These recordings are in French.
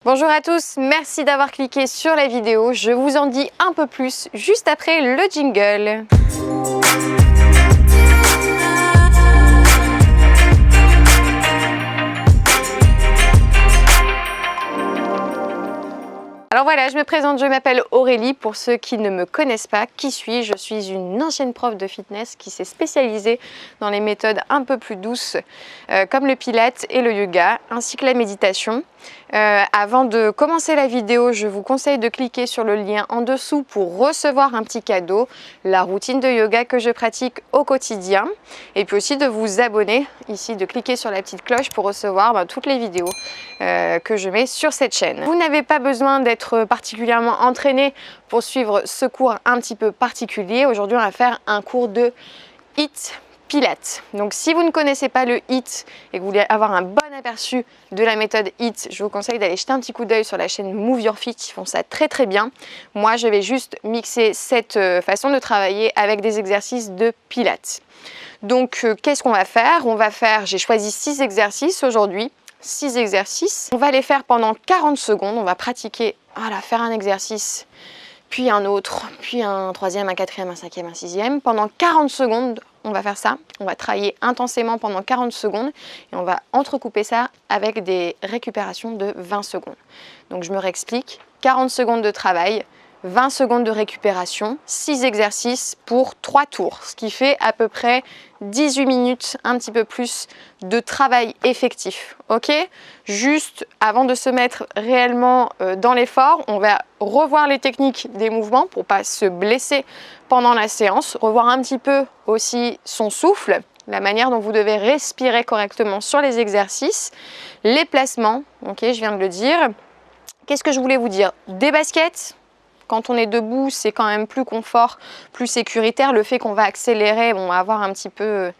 Bonjour à tous, merci d'avoir cliqué sur la vidéo. Je vous en dis un peu plus juste après le jingle. Alors voilà, je me présente, je m'appelle Aurélie. Pour ceux qui ne me connaissent pas, qui suis-je? Je suis une ancienne prof de fitness qui s'est spécialisée dans les méthodes un peu plus douces comme le pilates et le yoga, ainsi que la méditation. Avant de commencer la vidéo, je vous conseille de cliquer sur le lien en dessous pour recevoir un petit cadeau, la routine de yoga que je pratique au quotidien, et puis aussi de vous abonner ici, de cliquer sur la petite cloche pour recevoir toutes les vidéos que je mets sur cette chaîne. Vous n'avez pas besoin d'être particulièrement entraîné pour suivre ce cours un petit peu particulier. Aujourd'hui, on va faire un cours de HIIT Pilates. Donc si vous ne connaissez pas le HIIT et que vous voulez avoir un bon aperçu de la méthode HIIT, je vous conseille d'aller jeter un petit coup d'œil sur la chaîne Move Your Fit, ils font ça très bien. Moi je vais juste mixer cette façon de travailler avec des exercices de Pilates. Donc qu'est-ce qu'on va faire? J'ai choisi 6 exercices aujourd'hui, 6 exercices. On va les faire pendant 40 secondes, on va pratiquer, faire un exercice, puis un autre, puis un troisième, un quatrième, un cinquième, un sixième. Pendant 40 secondes, on va faire ça. On va travailler intensément pendant 40 secondes et on va entrecouper ça avec des récupérations de 20 secondes. Donc je me réexplique, 40 secondes de travail, 20 secondes de récupération, 6 exercices pour 3 tours, ce qui fait à peu près 18 minutes, un petit peu plus de travail effectif, ok? Juste avant de se mettre réellement dans l'effort, on va revoir les techniques des mouvements pour ne pas se blesser pendant la séance, revoir un petit peu aussi son souffle, la manière dont vous devez respirer correctement sur les exercices, les placements, ok, je viens de le dire. Qu'est-ce que je voulais vous dire? Des baskets. Quand on est debout, c'est quand même plus confort, plus sécuritaire. Le fait qu'on va accélérer, on va avoir un petit peu,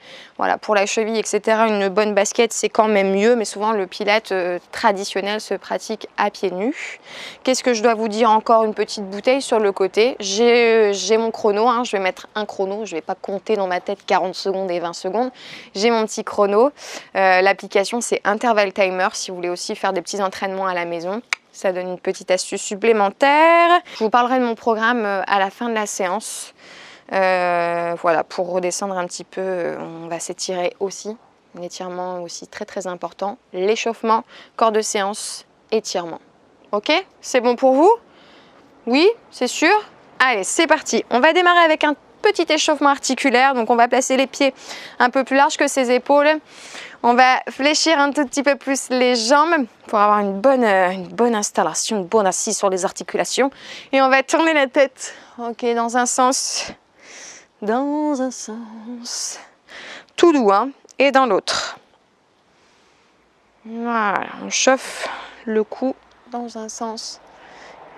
pour la cheville, etc. Une bonne basket, c'est quand même mieux. Mais souvent, le pilates traditionnel se pratique à pieds nus. Qu'est-ce que je dois vous dire encore? Une petite bouteille sur le côté. J'ai mon chrono, je vais mettre un chrono. Je ne vais pas compter dans ma tête 40 secondes et 20 secondes. J'ai mon petit chrono. L'application, c'est Interval Timer si vous voulez aussi faire des petits entraînements à la maison. Ça donne une petite astuce supplémentaire. Je vous parlerai de mon programme à la fin de la séance. Pour redescendre un petit peu, on va s'étirer aussi. Un étirement aussi très important. L'échauffement, corps de séance, étirement. Ok? C'est bon pour vous? Oui? C'est sûr? Allez, c'est parti. On va démarrer avec un petit échauffement articulaire. Donc on va placer les pieds un peu plus larges que ses épaules. On va fléchir un tout petit peu plus les jambes pour avoir une bonne installation, une bonne assise sur les articulations. Et on va tourner la tête, ok, dans un sens, tout doux, et dans l'autre. Voilà, on chauffe le cou dans un sens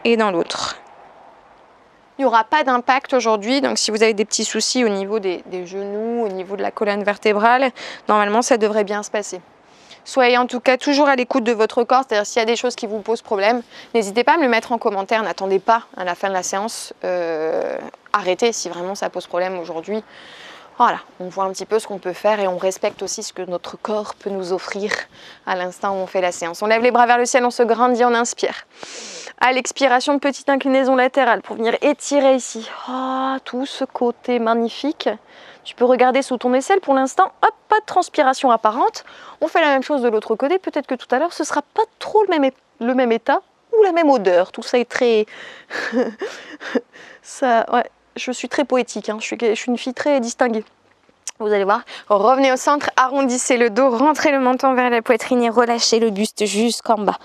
et dans l'autre. Il n'y aura pas d'impact aujourd'hui, donc si vous avez des petits soucis au niveau des genoux, au niveau de la colonne vertébrale, normalement ça devrait bien se passer. Soyez en tout cas toujours à l'écoute de votre corps, c'est-à-dire s'il y a des choses qui vous posent problème, n'hésitez pas à me le mettre en commentaire, n'attendez pas à la fin de la séance, arrêtez si vraiment ça pose problème aujourd'hui. Voilà, on voit un petit peu ce qu'on peut faire et on respecte aussi ce que notre corps peut nous offrir à l'instant où on fait la séance. On lève les bras vers le ciel, on se grandit, on inspire. À l'expiration, petite inclinaison latérale pour venir étirer ici. Tout ce côté magnifique. Tu peux regarder sous ton aisselle pour l'instant. Hop, pas de transpiration apparente. On fait la même chose de l'autre côté. Peut-être que tout à l'heure, ce ne sera pas trop le même état ou la même odeur. Tout ça est très... Je suis très poétique. Je suis une fille très distinguée. Vous allez voir, revenez au centre, arrondissez le dos, rentrez le menton vers la poitrine et relâchez le buste jusqu'en bas.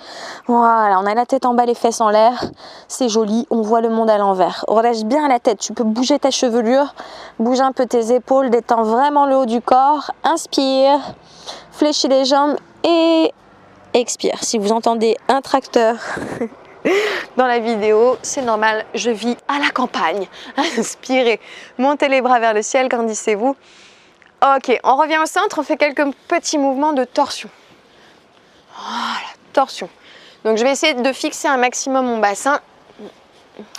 Voilà, on a la tête en bas, les fesses en l'air, c'est joli, on voit le monde à l'envers. Relâche bien la tête, tu peux bouger ta chevelure, bouge un peu tes épaules, détends vraiment le haut du corps, inspire, fléchis les jambes et expire. Si vous entendez un tracteur dans la vidéo, c'est normal, je vis à la campagne. Inspirez, montez les bras vers le ciel, grandissez-vous. Ok, on revient au centre, on fait quelques petits mouvements de torsion. Voilà, torsion. Donc je vais essayer de fixer un maximum mon bassin.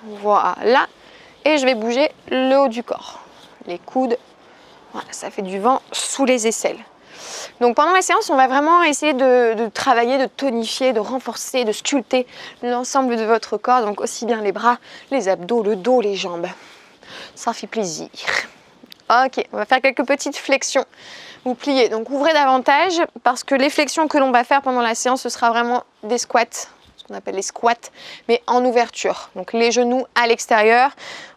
Voilà. Et je vais bouger le haut du corps. Les coudes. Voilà, ça fait du vent sous les aisselles. Donc pendant la séance, on va vraiment essayer de travailler, de tonifier, de renforcer, de sculpter l'ensemble de votre corps. Donc aussi bien les bras, les abdos, le dos, les jambes. Ça fait plaisir. Ok, on va faire quelques petites flexions. Vous pliez, donc ouvrez davantage parce que les flexions que l'on va faire pendant la séance, ce sera vraiment des squats, ce qu'on appelle les squats, mais en ouverture. Donc les genoux à l'extérieur.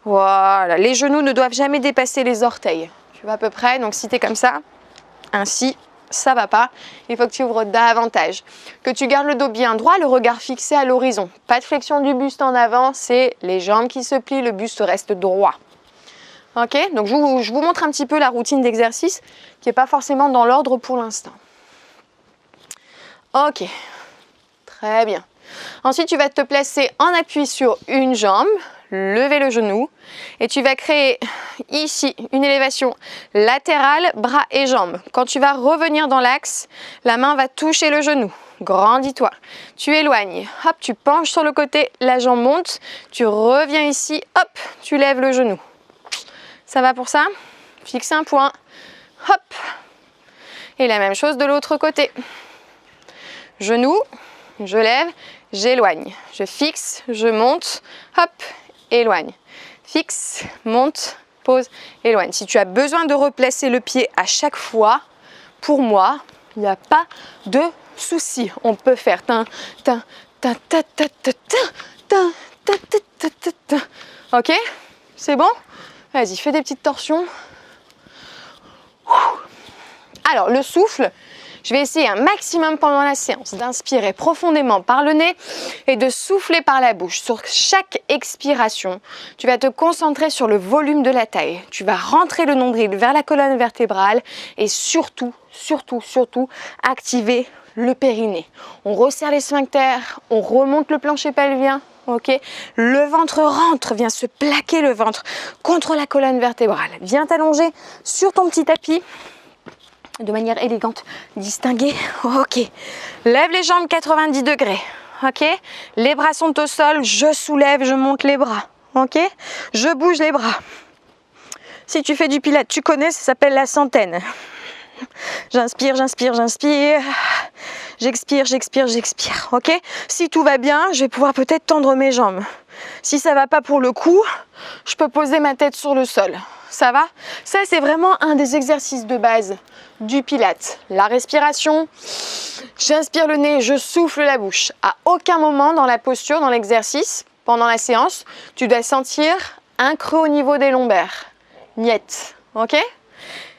Voilà, les genoux ne doivent jamais dépasser les orteils. Tu vois à peu près, donc si tu es comme ça, ainsi, ça va pas. Il faut que tu ouvres davantage. Que tu gardes le dos bien droit, le regard fixé à l'horizon. Pas de flexion du buste en avant, c'est les jambes qui se plient, le buste reste droit. Ok, donc je vous montre un petit peu la routine d'exercice qui n'est pas forcément dans l'ordre pour l'instant. Ok, très bien. Ensuite, tu vas te placer en appui sur une jambe, lever le genou et tu vas créer ici une élévation latérale, bras et jambes. Quand tu vas revenir dans l'axe, la main va toucher le genou. Grandis-toi. Tu éloignes. Hop, tu penches sur le côté, la jambe monte. Tu reviens ici, hop, tu lèves le genou. Ça va pour ça? Fixe un point. Hop. Et la même chose de l'autre côté. Genou, je lève, j'éloigne. Je fixe, je monte, hop, éloigne. Fixe, monte, pose, éloigne. Si tu as besoin de replacer le pied à chaque fois, pour moi, il n'y a pas de souci. On peut faire tin, tin, tin, tin, tin, tin, tin, tin, tin, tin, tin. Ok? C'est bon? Vas-y, fais des petites torsions. Alors, le souffle, je vais essayer un maximum pendant la séance d'inspirer profondément par le nez et de souffler par la bouche. Sur chaque expiration, tu vas te concentrer sur le volume de la taille. Tu vas rentrer le nombril vers la colonne vertébrale et surtout, activer le périnée. On resserre les sphincters, on remonte le plancher pelvien. Ok, le ventre rentre, viens se plaquer le ventre contre la colonne vertébrale. Viens t'allonger sur ton petit tapis de manière élégante, distinguée. Ok, lève les jambes 90 degrés. Ok, les bras sont au sol, je soulève, je monte les bras. Ok, je bouge les bras. Si tu fais du pilates, tu connais, ça s'appelle la centaine. J'inspire, j'inspire, j'inspire. J'expire, j'expire, j'expire. Ok? Si tout va bien, je vais pouvoir peut-être tendre mes jambes. Si ça va pas pour le coup, je peux poser ma tête sur le sol. Ça va? Ça, c'est vraiment un des exercices de base du Pilates. La respiration, j'inspire le nez, je souffle la bouche. À aucun moment dans la posture, dans l'exercice, pendant la séance, tu dois sentir un creux au niveau des lombaires. Niet. Ok?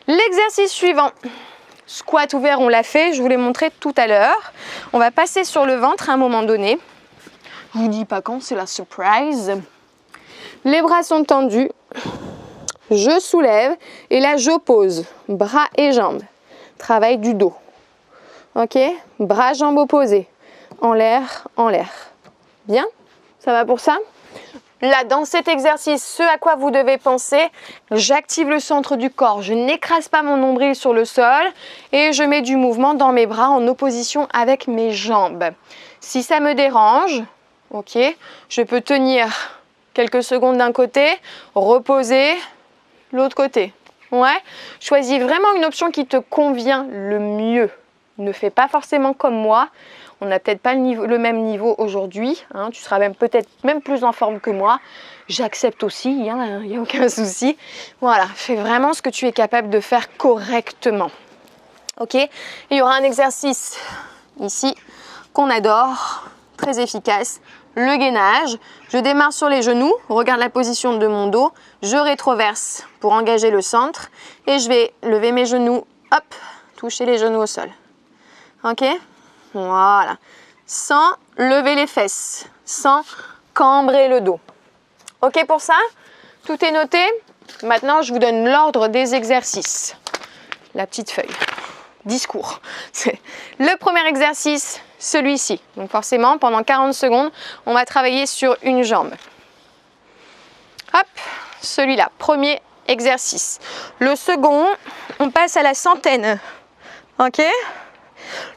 L'exercice suivant. Squat ouvert, on l'a fait, je vous l'ai montré tout à l'heure. On va passer sur le ventre à un moment donné. Je vous dis pas quand, c'est la surprise. Les bras sont tendus. Je soulève et là j'oppose bras et jambes. Travail du dos. Ok? Bras, jambes opposés. En l'air, en l'air. Bien? Ça va pour ça? Là, dans cet exercice, ce à quoi vous devez penser, j'active le centre du corps. Je n'écrase pas mon nombril sur le sol et je mets du mouvement dans mes bras en opposition avec mes jambes. Si ça me dérange, ok, je peux tenir quelques secondes d'un côté, reposer l'autre côté. Ouais, choisis vraiment une option qui te convient le mieux. Ne fais pas forcément comme moi. On n'a peut-être pas le même niveau aujourd'hui. Hein. Tu seras peut-être même plus en forme que moi. J'accepte aussi, il n'y a aucun souci. Voilà, fais vraiment ce que tu es capable de faire correctement. Ok? Il y aura un exercice ici qu'on adore, très efficace. Le gainage. Je démarre sur les genoux. Regarde la position de mon dos. Je rétroverse pour engager le centre. Et je vais lever mes genoux. Hop, toucher les genoux au sol. Ok? Voilà. Sans lever les fesses. Sans cambrer le dos. Ok pour ça? Tout est noté? Maintenant, je vous donne l'ordre des exercices. La petite feuille. Discours. Le premier exercice, celui-ci. Donc forcément, pendant 40 secondes, on va travailler sur une jambe. Hop, celui-là, premier exercice. Le second, on passe à la centaine. Ok?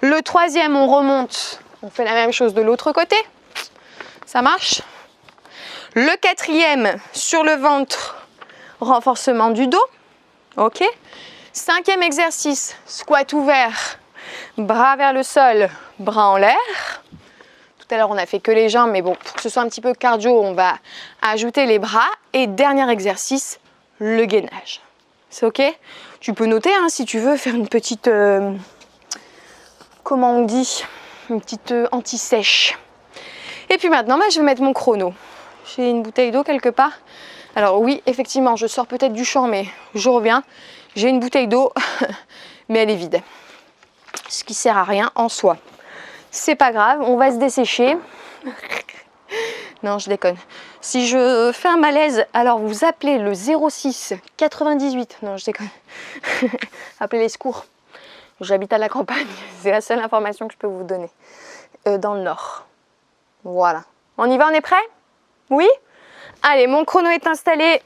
Le troisième, on remonte. On fait la même chose de l'autre côté. Ça marche? Le quatrième, sur le ventre, renforcement du dos. Ok? 5e exercice, squat ouvert, bras vers le sol, bras en l'air. Tout à l'heure, on n'a fait que les jambes, mais bon, pour que ce soit un petit peu cardio, on va ajouter les bras. Et dernier exercice, le gainage. C'est OK? Tu peux noter hein, si tu veux faire une petite, comment on dit, une petite anti-sèche. Et puis maintenant, je vais mettre mon chrono. J'ai une bouteille d'eau quelque part. Alors oui, effectivement, je sors peut-être du champ, mais je reviens. J'ai une bouteille d'eau, mais elle est vide. Ce qui sert à rien en soi. C'est pas grave, on va se dessécher. Non, je déconne. Si je fais un malaise, alors vous appelez le 06 98. Non, je déconne. Appelez les secours. J'habite à la campagne. C'est la seule information que je peux vous donner. Dans le nord. Voilà. On y va, on est prêt? Oui? Allez, mon chrono est installé.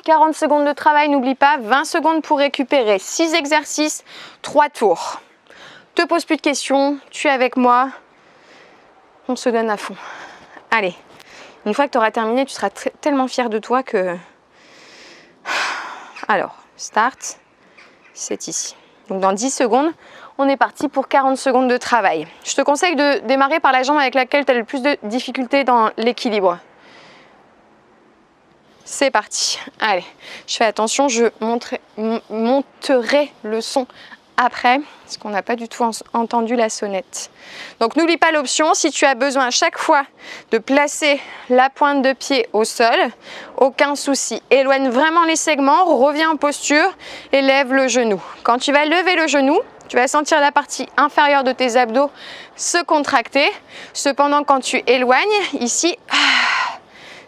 40 secondes de travail, n'oublie pas. 20 secondes pour récupérer. 6 exercices, 3 tours. Te pose plus de questions, tu es avec moi, on se donne à fond. Allez, une fois que tu auras terminé, tu seras tellement fier de toi que... Alors, start, c'est ici. Donc dans 10 secondes, on est parti pour 40 secondes de travail. Je te conseille de démarrer par la jambe avec laquelle tu as le plus de difficultés dans l'équilibre. C'est parti. Allez, je fais attention, je monterai le son après, parce qu'on n'a pas du tout entendu la sonnette. Donc n'oublie pas l'option, si tu as besoin à chaque fois de placer la pointe de pied au sol, aucun souci. Éloigne vraiment les segments, reviens en posture et lève le genou. Quand tu vas lever le genou, tu vas sentir la partie inférieure de tes abdos se contracter. Cependant, quand tu éloignes, ici,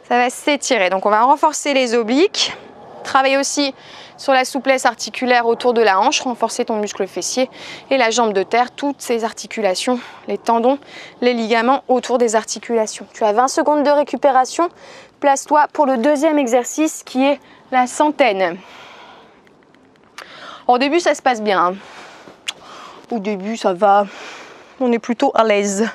ça va s'étirer. Donc on va renforcer les obliques, travailler aussi sur la souplesse articulaire autour de la hanche, renforcer ton muscle fessier et la jambe de terre, toutes ces articulations, les tendons, les ligaments autour des articulations. Tu as 20 secondes de récupération. Place-toi pour le deuxième exercice qui est la centaine. Au début, ça se passe bien. Au début, ça va. On est plutôt à l'aise.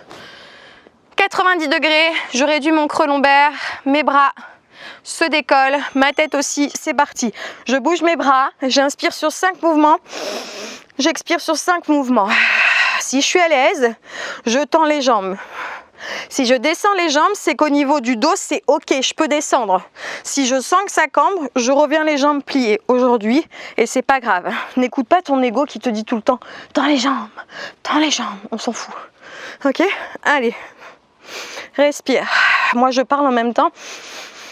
90 degrés, je réduis mon creux lombaire, mes bras se décolle, ma tête aussi, c'est parti. Je bouge mes bras, j'inspire sur 5 mouvements, j'expire sur 5 mouvements. Si je suis à l'aise, je tends les jambes. Si je descends les jambes, c'est qu'au niveau du dos, c'est OK, je peux descendre. Si je sens que ça cambre, je reviens les jambes pliées aujourd'hui et c'est pas grave. N'écoute pas ton ego qui te dit tout le temps « tends les jambes, on s'en fout. » OK? Allez, respire. Moi, je parle en même temps.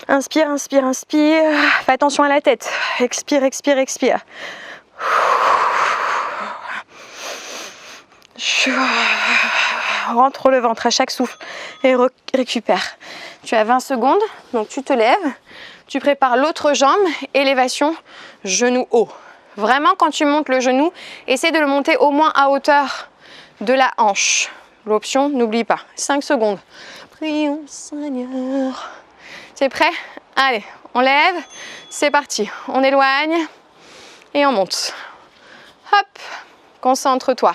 Inspire, inspire, inspire. Fais attention à la tête. Expire, expire, expire. Rentre le ventre à chaque souffle et récupère. Tu as 20 secondes, donc tu te lèves. Tu prépares l'autre jambe, élévation, genou haut. Vraiment, quand tu montes le genou, essaie de le monter au moins à hauteur de la hanche. L'option, n'oublie pas. 5 secondes. Prions Seigneur. Tu es prêt? Allez, on lève, c'est parti. On éloigne et on monte. Hop, concentre-toi.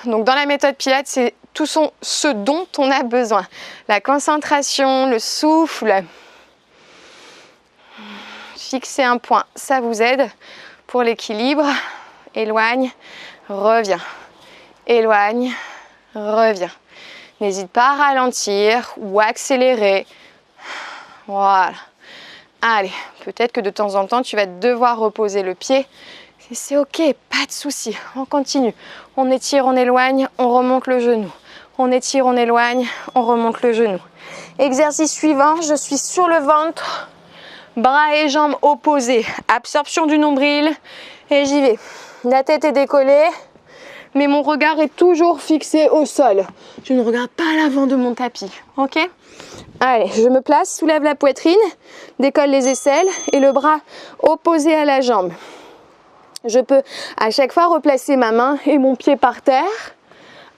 Donc dans la méthode Pilates, c'est tout ce dont on a besoin. La concentration, le souffle. Fixer un point, ça vous aide pour l'équilibre. Éloigne, reviens. Éloigne, reviens. N'hésite pas à ralentir ou accélérer. Voilà. Allez, peut-être que de temps en temps, tu vas devoir reposer le pied. C'est OK, pas de souci. On continue. On étire, on éloigne, on remonte le genou. On étire, on éloigne, on remonte le genou. Exercice suivant, je suis sur le ventre. Bras et jambes opposés. Absorption du nombril. Et j'y vais. La tête est décollée, mais mon regard est toujours fixé au sol. Je ne regarde pas l'avant de mon tapis. OK? Allez, je me place, soulève la poitrine, décolle les aisselles et le bras opposé à la jambe. Je peux à chaque fois replacer ma main et mon pied par terre,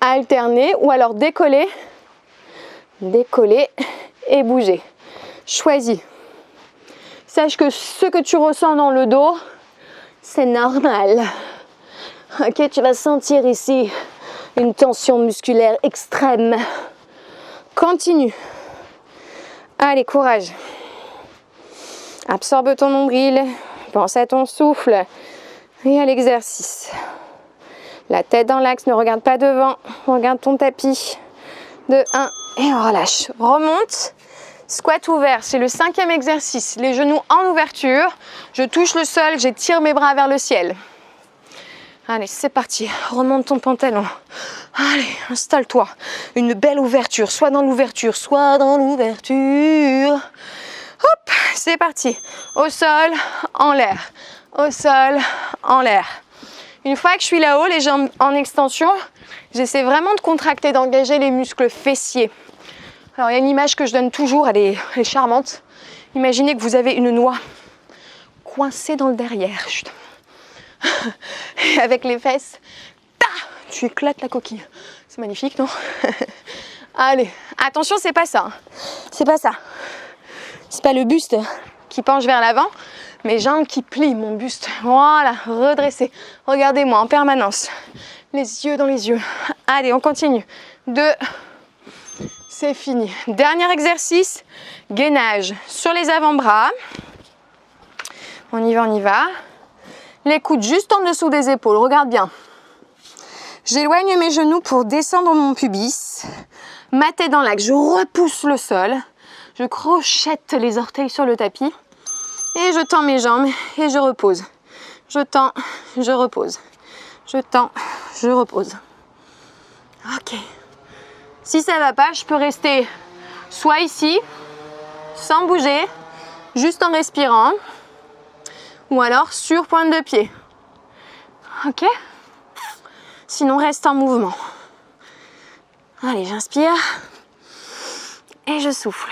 alterner ou alors décoller et bouger. Choisis. Sache que ce que tu ressens dans le dos, c'est normal. Ok, tu vas sentir ici une tension musculaire extrême. Continue. Allez, courage. Absorbe ton nombril. Pense à ton souffle. Et à l'exercice. La tête dans l'axe, ne regarde pas devant. Regarde ton tapis. 2, 1 et on relâche. Remonte. Squat ouvert, c'est le 5e exercice. Les genoux en ouverture. Je touche le sol, j'étire mes bras vers le ciel. Allez, c'est parti. Remonte ton pantalon. Allez, installe-toi. Une belle ouverture, soit dans l'ouverture, soit dans l'ouverture. Hop, c'est parti. Au sol, en l'air. Au sol, en l'air. Une fois que je suis là-haut, les jambes en extension, j'essaie vraiment de contracter, d'engager les muscles fessiers. Alors, il y a une image que je donne toujours, elle est charmante. Imaginez que vous avez une noix coincée dans le derrière. Et avec les fesses, tu éclates la coquille. C'est magnifique, non? Allez, attention, c'est pas ça. C'est pas ça. C'est pas le buste qui penche vers l'avant, mes jambes qui plient, mon buste. Voilà, redressé. Regardez-moi en permanence. Les yeux dans les yeux. Allez, on continue. 2. C'est fini. Dernier exercice, gainage sur les avant-bras. On y va, on y va. Les coudes juste en dessous des épaules, regarde bien. J'éloigne mes genoux pour descendre mon pubis. Ma tête dans l'axe, je repousse le sol. Je crochette les orteils sur le tapis. Et je tends mes jambes et je repose. Je tends, je repose. Je tends, je repose. Ok. Si ça ne va pas, je peux rester soit ici, sans bouger, juste en respirant. Ou alors sur pointe de pied. Ok? Sinon, reste en mouvement. Allez, j'inspire. Et je souffle.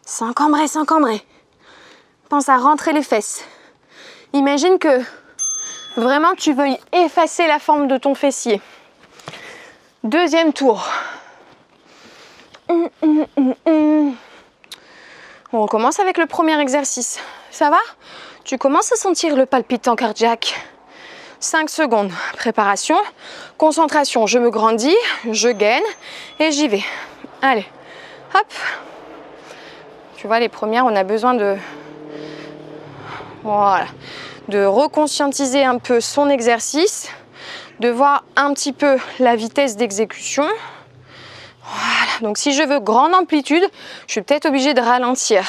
Sans cambrer, sans cambrer. Pense à rentrer les fesses. Imagine que vraiment tu veuilles effacer la forme de ton fessier. Deuxième tour. On commence avec le premier exercice. Ça va? Tu commences à sentir le palpitant cardiaque. 5 secondes. Préparation, concentration. Je me grandis, je gaine et j'y vais. Allez, hop. Tu vois, les premières, on a besoin de... Voilà. De reconscientiser un peu son exercice, de voir un petit peu la vitesse d'exécution. Voilà, donc si je veux grande amplitude, je suis peut-être obligée de ralentir.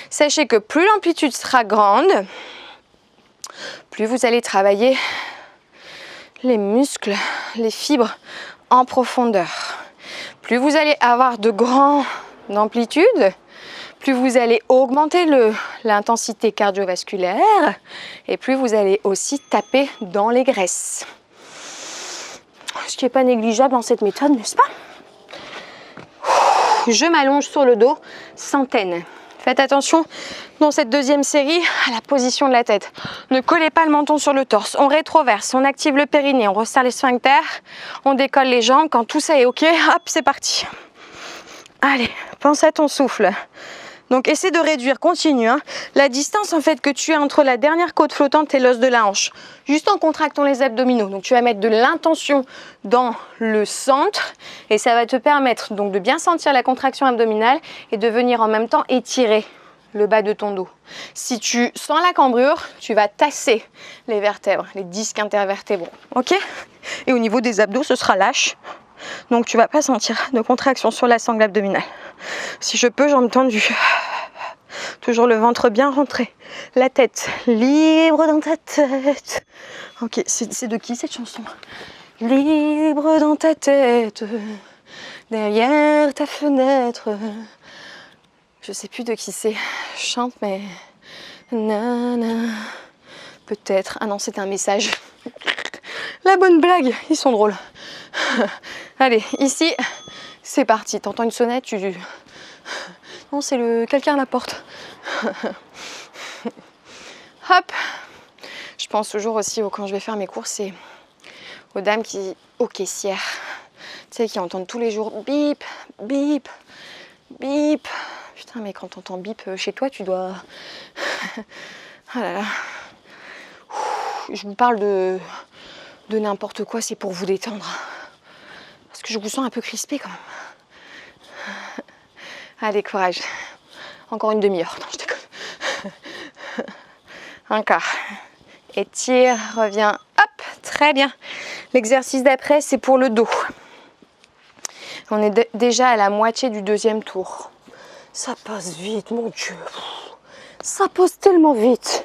Sachez que plus l'amplitude sera grande, plus vous allez travailler les muscles, les fibres en profondeur. Plus vous allez avoir de grandes amplitudes, plus vous allez augmenter l'intensité cardiovasculaire et plus vous allez aussi taper dans les graisses. Ce qui n'est pas négligeable dans cette méthode, n'est-ce pas? Je m'allonge sur le dos, centaines. Faites attention dans cette deuxième série à la position de la tête. Ne collez pas le menton sur le torse. On rétroverse, on active le périnée, on resserre les sphincters, on décolle les jambes. Quand tout ça est OK, hop, c'est parti. Allez, pense à ton souffle. Donc, essaie de réduire, continue. La distance en fait que tu as entre la dernière côte flottante et l'os de la hanche. Juste en contractant les abdominaux. Donc, tu vas mettre de l'intention dans le centre et ça va te permettre donc de bien sentir la contraction abdominale et de venir en même temps étirer le bas de ton dos. Si tu sens la cambrure, tu vas tasser les vertèbres, les disques intervertébraux. Ok? Et au niveau des abdos, ce sera lâche. Donc, tu ne vas pas sentir de contraction sur la sangle abdominale. Si je peux, jambes tendues. Toujours le ventre bien rentré. La tête libre dans ta tête. Ok, c'est de qui cette chanson? Libre dans ta tête, derrière ta fenêtre. Je sais plus de qui c'est. Je chante, mais... Nana... Peut-être. Ah non, c'est un message. La bonne blague, ils sont drôles. Allez, ici, c'est parti. T'entends une sonnette, tu... Non, c'est quelqu'un à la porte. Hop. Je pense toujours aussi, quand je vais faire mes courses, c'est aux dames aux caissières, tu sais, qui entendent tous les jours bip, bip, bip. Putain, mais quand t'entends bip chez toi, tu dois... Ah là là. Je vous parle de n'importe quoi, c'est pour vous détendre. Parce que je vous sens un peu crispé quand même. Allez, courage. Encore une demi-heure. Non, je déconne. Encore. Étire, reviens. Hop, très bien. L'exercice d'après, c'est pour le dos. On est déjà à la moitié du deuxième tour. Ça passe vite, mon Dieu. Ça passe tellement vite.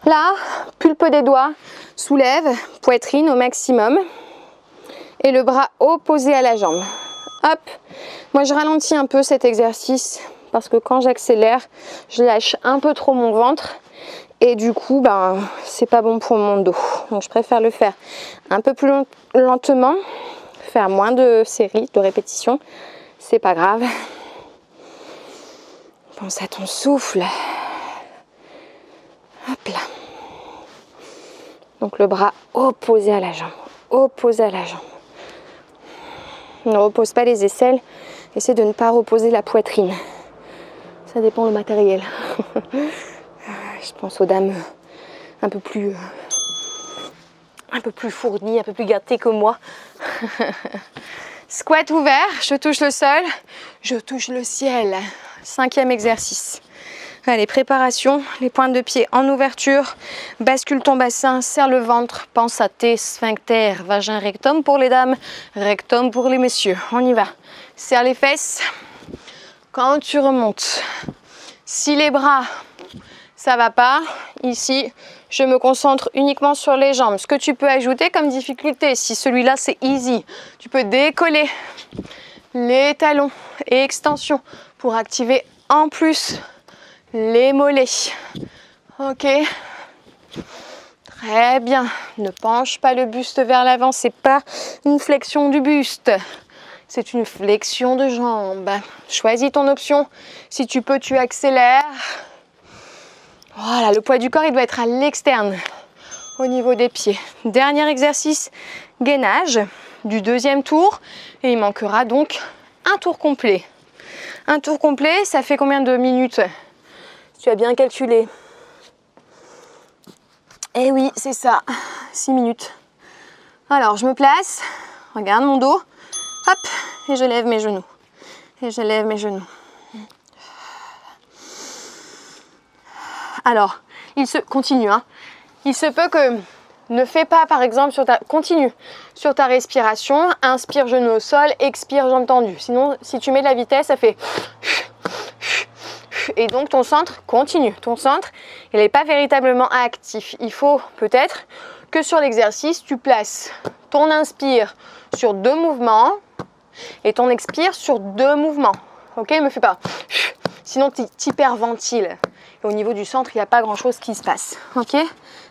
Là, pulpe des doigts, soulève, poitrine au maximum. Et le bras opposé à la jambe. Hop. Moi, je ralentis un peu cet exercice parce que quand j'accélère, je lâche un peu trop mon ventre. Et du coup, c'est pas bon pour mon dos. Donc, je préfère le faire un peu plus lentement, faire moins de séries, de répétitions. C'est pas grave. Pense à ton souffle. Hop là. Donc, le bras opposé à la jambe. Opposé à la jambe. Ne repose pas les aisselles. Essaie de ne pas reposer la poitrine. Ça dépend du matériel. Je pense aux dames un peu plus fournies, un peu plus gâtées que moi. Squat ouvert, je touche le sol, je touche le ciel. 5e exercice. Allez, préparation, les pointes de pied en ouverture, bascule ton bassin, serre le ventre, pense à tes sphincters, vagin rectum pour les dames, rectum pour les messieurs. On y va. Serre les fesses. Quand tu remontes, si les bras, ça va pas, ici, je me concentre uniquement sur les jambes. Ce que tu peux ajouter comme difficulté, si celui-là c'est easy, tu peux décoller les talons et extension pour activer en plus les mollets. Ok. Très bien. Ne penche pas le buste vers l'avant. C'est pas une flexion du buste. C'est une flexion de jambe. Choisis ton option. Si tu peux, tu accélères. Voilà, le poids du corps, il doit être à l'externe, au niveau des pieds. Dernier exercice, gainage du 2e tour. Et il manquera donc un tour complet. Un tour complet, ça fait combien de minutes ? Tu as bien calculé. Eh oui, c'est ça. 6 minutes. Alors, je me place. Regarde mon dos. Hop, et je lève mes genoux. Et je lève mes genoux. Alors, continue, hein. Il se peut que ne fais pas, par exemple, continue sur ta respiration. Inspire, genou au sol. Expire, jambes tendues. Sinon, si tu mets de la vitesse, ça fait... Et donc, ton centre continue. Ton centre, il n'est pas véritablement actif. Il faut peut-être que sur l'exercice, tu places ton inspire sur 2 mouvements et ton expire sur 2 mouvements. Ok, ne me fais pas. Sinon, tu hyperventiles. Et au niveau du centre, il n'y a pas grand-chose qui se passe. Ok ?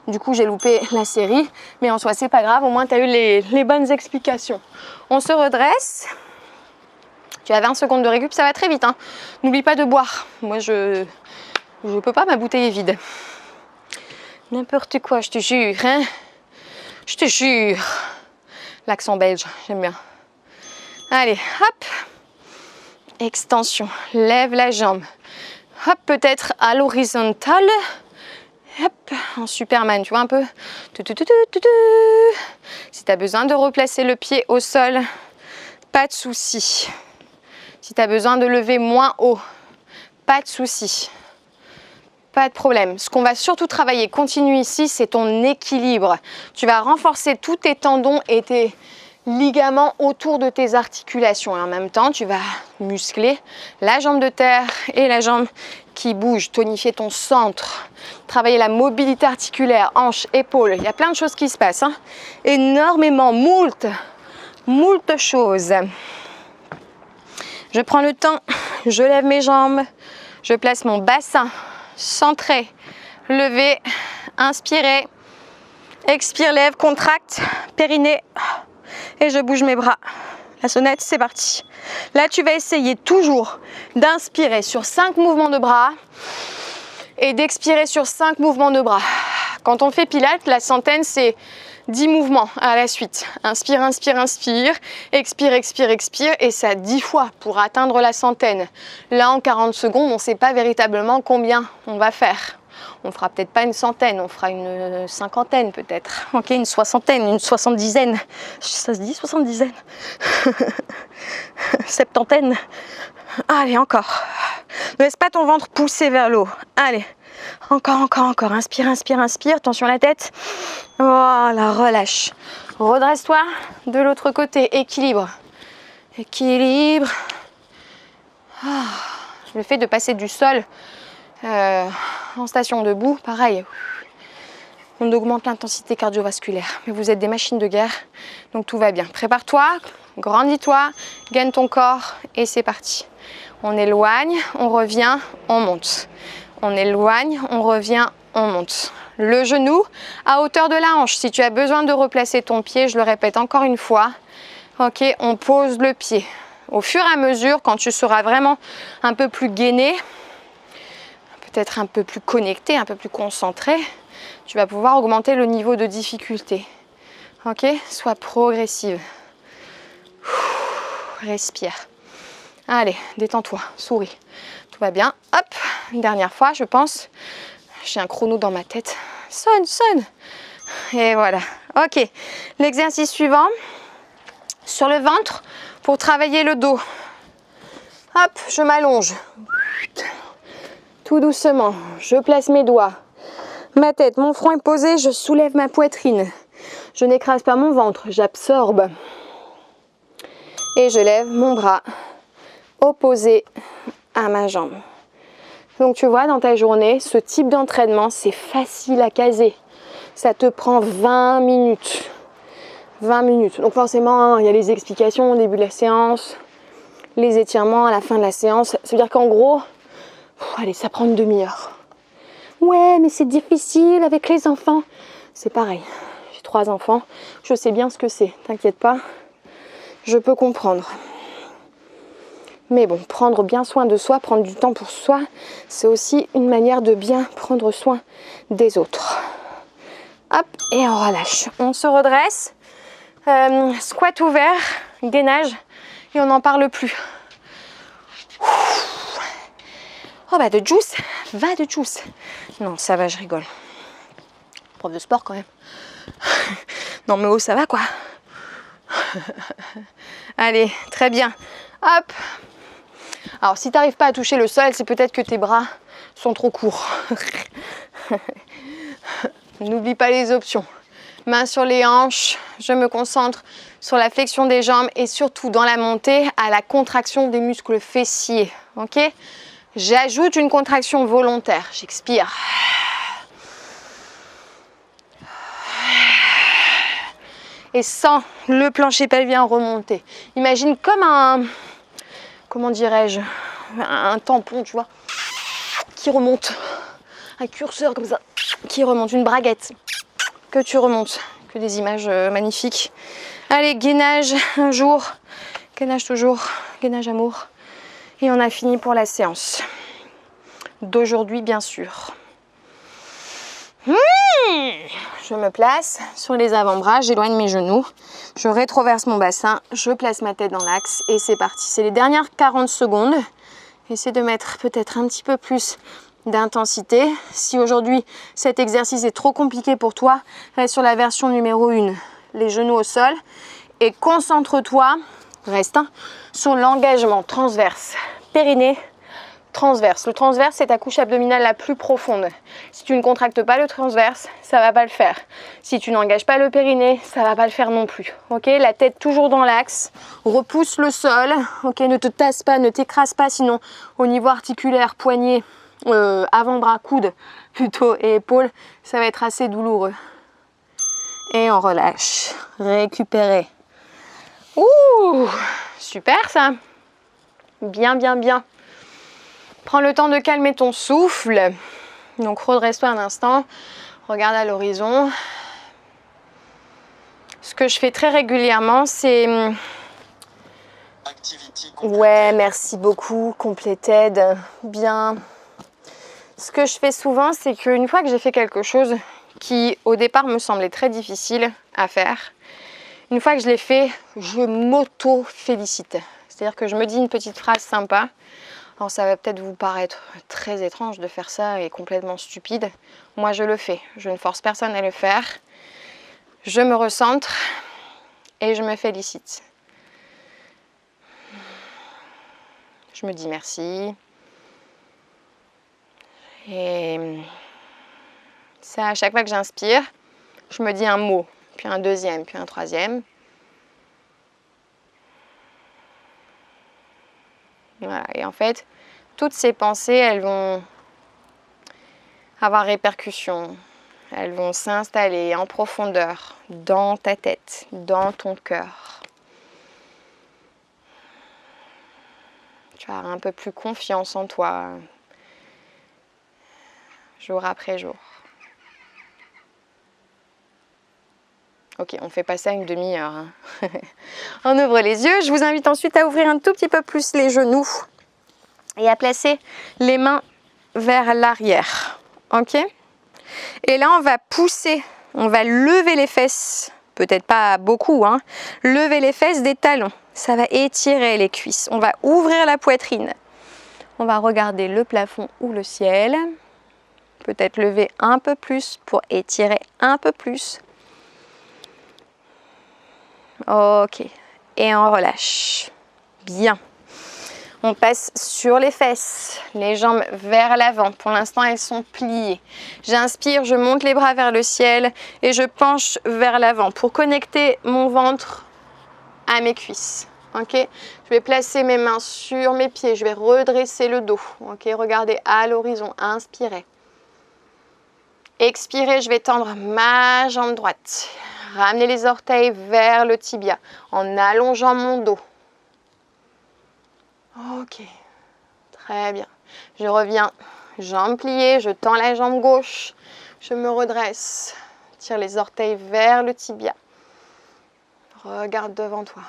Du coup, j'ai loupé la série. Mais en soi, c'est pas grave. Au moins, tu as eu les bonnes explications. On se redresse. Tu as 20 secondes de récup, ça va très vite. Hein. N'oublie pas de boire. Moi, je peux pas, ma bouteille est vide. N'importe quoi, je te jure. Hein. Je te jure. L'accent belge, j'aime bien. Allez, hop. Extension. Lève la jambe. Hop, peut-être à l'horizontale. Hop, en Superman, tu vois un peu. Si tu as besoin de replacer le pied au sol, pas de souci. Si tu as besoin de lever moins haut, pas de souci. Pas de problème. Ce qu'on va surtout travailler, continue ici, c'est ton équilibre. Tu vas renforcer tous tes tendons et tes ligaments autour de tes articulations. Et en même temps, tu vas muscler la jambe de terre et la jambe qui bouge. Tonifier ton centre. Travailler la mobilité articulaire, hanches, épaules. Il y a plein de choses qui se passent. Hein. Énormément, moult choses. Je prends le temps, je lève mes jambes, je place mon bassin centré, levé, inspiré, expire, lève, contracte, périnée et je bouge mes bras. La sonnette, c'est parti. Là, tu vas essayer toujours d'inspirer sur 5 mouvements de bras et d'expirer sur 5 mouvements de bras. Quand on fait Pilates, la centaine, c'est 10 mouvements à la suite. Inspire, inspire, inspire. Expire, expire, expire. Et ça 10 fois pour atteindre la centaine. Là, en 40 secondes, on ne sait pas véritablement combien on va faire. On fera peut-être pas une centaine, on fera une cinquantaine peut-être. Ok, une soixantaine, une soixante-dizaine. Ça se dit soixante-dizaine? Septantaine. Allez, encore. Ne laisse pas ton ventre pousser vers l'eau. Allez, encore, encore, encore. Inspire, inspire, inspire. Attention à la tête. Voilà, relâche. Redresse-toi de l'autre côté. Équilibre. Équilibre. Ah. Le fait de passer du sol en station debout, pareil. On augmente l'intensité cardiovasculaire. Mais vous êtes des machines de guerre, donc tout va bien. Prépare-toi, grandis-toi, gagne ton corps et c'est parti. On éloigne, on revient, on monte. On éloigne, on revient, on monte. Le genou à hauteur de la hanche. Si tu as besoin de replacer ton pied, je le répète encore une fois. Ok, on pose le pied. Au fur et à mesure, quand tu seras vraiment un peu plus gainé, peut-être un peu plus connecté, un peu plus concentré, tu vas pouvoir augmenter le niveau de difficulté. Ok, sois progressive. Respire. Allez, détends-toi, souris. Tout va bien. Hop, une dernière fois, je pense. J'ai un chrono dans ma tête. Sonne, sonne. Et voilà. Ok, l'exercice suivant. Sur le ventre pour travailler le dos. Hop, je m'allonge. Tout doucement, je place mes doigts. Ma tête, mon front est posé, je soulève ma poitrine. Je n'écrase pas mon ventre, j'absorbe. Et je lève mon bras opposé à ma jambe. Donc tu vois, dans ta journée, ce type d'entraînement, c'est facile à caser. Ça te prend 20 minutes. 20 minutes. Donc forcément, il y a les explications au début de la séance, les étirements à la fin de la séance. Ça veut dire qu'en gros, allez, ça prend une demi-heure. Ouais, mais c'est difficile avec les enfants. C'est pareil. J'ai 3 enfants. Je sais bien ce que c'est. T'inquiète pas. Je peux comprendre. Mais bon, prendre bien soin de soi, prendre du temps pour soi, c'est aussi une manière de bien prendre soin des autres. Hop, et on relâche. On se redresse. Squat ouvert, gainage, et on n'en parle plus. Oh bah de juice, va de juice. Non, ça va, je rigole. Prof de sport quand même. Non mais oh, ça va quoi. Allez, très bien. Hop. Alors si tu n'arrives pas à toucher le sol, c'est peut-être que tes bras sont trop courts. N'oublie pas les options. Mains sur les hanches, je me concentre sur la flexion des jambes et surtout dans la montée à la contraction des muscles fessiers. Ok ? J'ajoute une contraction volontaire. J'expire. Et sans le plancher pelvien remonter. Imagine comme un, comment dirais-je, un tampon, tu vois, qui remonte. Un curseur comme ça, qui remonte, une braguette. Que tu remontes, que des images magnifiques. Allez, gainage un jour, gainage toujours, gainage amour. Et on a fini pour la séance d'aujourd'hui, bien sûr. Je me place sur les avant-bras, j'éloigne mes genoux, je rétroverse mon bassin, je place ma tête dans l'axe et c'est parti. C'est les dernières 40 secondes. Essaie de mettre peut-être un petit peu plus d'intensité. Si aujourd'hui cet exercice est trop compliqué pour toi, reste sur la version numéro 1, les genoux au sol et concentre-toi, reste sur l'engagement transverse, périnée transverse. Le transverse, c'est ta couche abdominale la plus profonde. Si tu ne contractes pas le transverse, ça va pas le faire. Si tu n'engages pas le périnée, ça va pas le faire non plus. Ok, la tête toujours dans l'axe, repousse le sol. Ok, ne te tasse pas, ne t'écrase pas, sinon au niveau articulaire, poignet, avant-bras, coude plutôt et épaules, ça va être assez douloureux. Et on relâche. Récupérer. Ouh, super ça. Bien, bien, bien. Prends le temps de calmer ton souffle. Donc redresse-toi un instant. Regarde à l'horizon. Ce que je fais très régulièrement, c'est... Ouais, merci beaucoup. Completed. Bien. Ce que je fais souvent, c'est qu'une fois que j'ai fait quelque chose qui, au départ, me semblait très difficile à faire, une fois que je l'ai fait, je m'auto-félicite. C'est-à-dire que je me dis une petite phrase sympa. Alors ça va peut-être vous paraître très étrange de faire ça et complètement stupide. Moi je le fais, je ne force personne à le faire. Je me recentre et je me félicite. Je me dis merci. Et ça, à chaque fois que j'inspire, je me dis un mot, puis un deuxième, puis un troisième. Voilà. Et en fait, toutes ces pensées, elles vont avoir répercussion. Elles vont s'installer en profondeur dans ta tête, dans ton cœur. Tu vas avoir un peu plus confiance en toi, jour après jour. Ok, on fait pas ça une demi-heure. Hein. On ouvre les yeux. Je vous invite ensuite à ouvrir un tout petit peu plus les genoux et à placer les mains vers l'arrière. Ok ? Et là, on va pousser, on va lever les fesses, peut-être pas beaucoup, hein. Lever les fesses des talons. Ça va étirer les cuisses. On va ouvrir la poitrine. On va regarder le plafond ou le ciel. Peut-être lever un peu plus pour étirer un peu plus. Ok. Et on relâche. Bien. On passe sur les fesses, les jambes vers l'avant. Pour l'instant, elles sont pliées. J'inspire, je monte les bras vers le ciel et je penche vers l'avant pour connecter mon ventre à mes cuisses. Ok, je vais placer mes mains sur mes pieds, je vais redresser le dos. Ok, regardez à l'horizon, inspirez. Expirez, je vais tendre ma jambe droite. Ramener les orteils vers le tibia en allongeant mon dos. Ok, très bien. Je reviens, jambes pliées, je tends la jambe gauche, je me redresse. Tire les orteils vers le tibia. Regarde devant toi.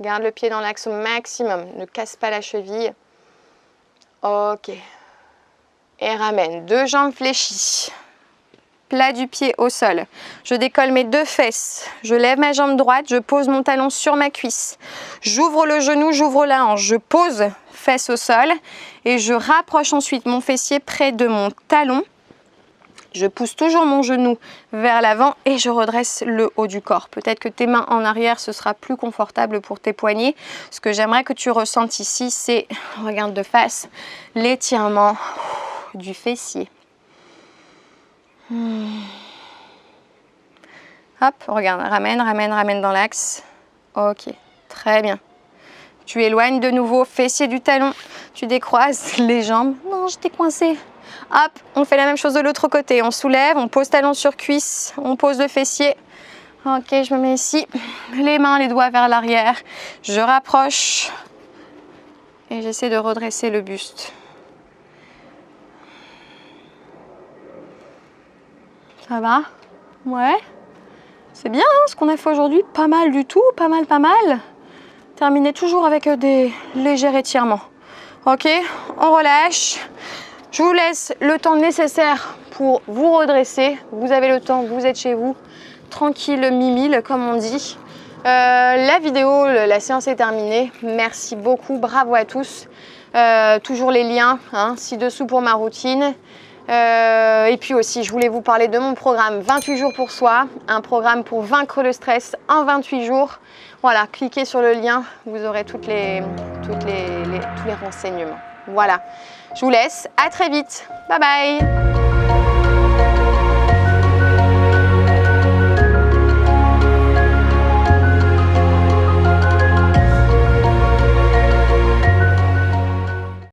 Garde le pied dans l'axe au maximum, ne casse pas la cheville. Ok. Et ramène, deux jambes fléchies. Plat du pied au sol. Je décolle mes deux fesses. Je lève ma jambe droite, je pose mon talon sur ma cuisse. J'ouvre le genou, j'ouvre la hanche. Je pose fesse au sol et je rapproche ensuite mon fessier près de mon talon. Je pousse toujours mon genou vers l'avant et je redresse le haut du corps. Peut-être que tes mains en arrière, ce sera plus confortable pour tes poignets. Ce que j'aimerais que tu ressentes ici, c'est, regarde de face, l'étirement du fessier. Hop, regarde, ramène dans l'axe. Ok, très bien. Tu éloignes de nouveau, fessier du talon. Tu décroises les jambes. Non, j'étais coincée. Hop, on fait la même chose de l'autre côté. On soulève, on pose talon sur cuisse, on pose le fessier. Ok, je me mets ici. Les mains, les doigts vers l'arrière. Je rapproche. Et j'essaie de redresser le buste. Ça va? Ouais. C'est bien hein, ce qu'on a fait aujourd'hui. Pas mal du tout, pas mal. Terminez toujours avec des légers étirements. Ok, on relâche. Je vous laisse le temps nécessaire pour vous redresser. Vous avez le temps, vous êtes chez vous. Tranquille, mimile, comme on dit. La vidéo, la séance est terminée. Merci beaucoup, bravo à tous. Toujours les liens hein, ci-dessous pour ma routine. Et puis aussi, je voulais vous parler de mon programme 28 jours pour soi, un programme pour vaincre le stress en 28 jours. Voilà, cliquez sur le lien, vous aurez tous les renseignements. Voilà, je vous laisse, à très vite, bye bye.